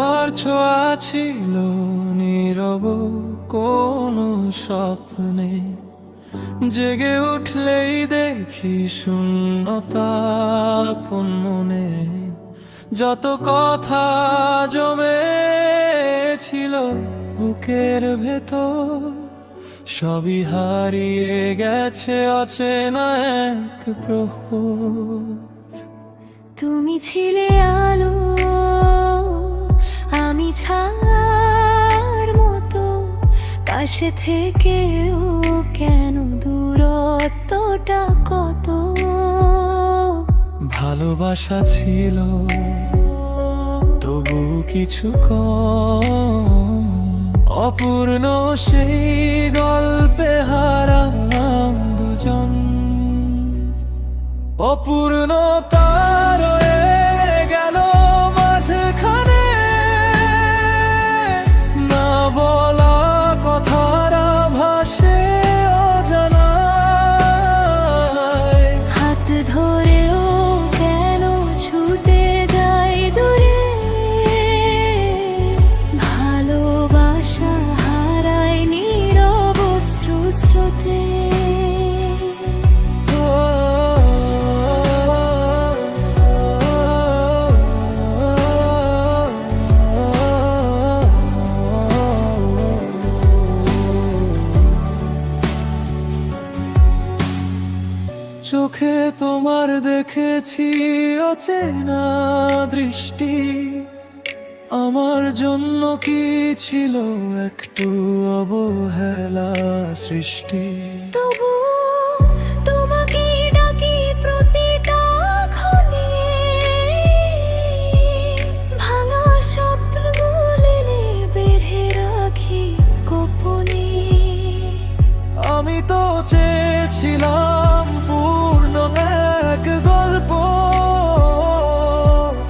তোমার ছোঁয়া ছিল নীরব কোনো স্বপ্নে, জেগে উঠলেই দেখি শূন্যতা আপন মনে। যত কথা জমে ছিল বুকের ভেতর, সবই হারিয়ে গেছে অচেনা এক প্রহর। তুমি ছিলে আলো, আমি ছায়ার মতো, কাছে থেকেও কেন দূরত্বটা কত। ভালোবাসা ছিল তবু কিছু কম, অপূর্ণ সেই গল্পে হারাম দুজন। অপূর্ণতা রয়ে গেল মাঝখানে, না বলা কথারা ভাসে অজানায়। হাত ধরেও কেন ছুটে যাই দূরে, ভালোবাসা হারায় নীরব স্রোতে। চোখে তোমার দেখেছি অচেনা দৃষ্টি, আমার জন্য কি ছিল একটু অবহেলা সৃষ্টি। তবু তোমাকে ডাকি প্রতিটা ক্ষণে, ভাঙা স্বপ্নগুলো বেঁধে রাখি গোপনে। আমি তো চেয়েছিলাম পূর্ণ এক গল্প,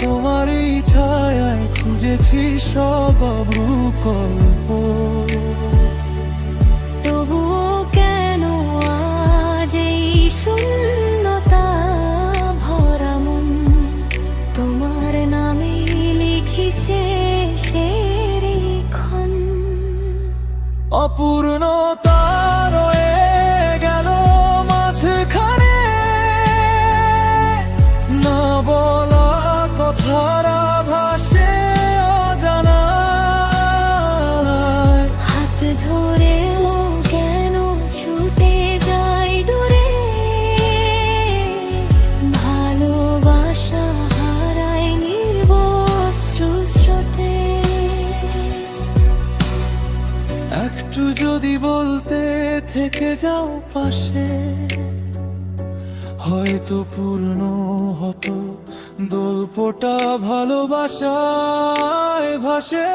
তোমারই ছায়ায় খুঁজেছি সব অভূকল্প। তবুও কেন আজ এই শূন্যতা ভরা মন, তোমার নামে লিখি শেষের ক্ষণ। অপূর্ণতা রয়ে গেল মাঝখানে, না বলা কথারা ভাসে অজানায়। হাত ধরেও কেন ছুটে যাই দূরে, ভালোবাসা হারায় নির্বস্ত্র স্রোতে। একটু যদি বলতে থেকে যাও পাশে, হয়তো পূর্ণ হতো গল্পটা ভালোবাসায় ভাসে।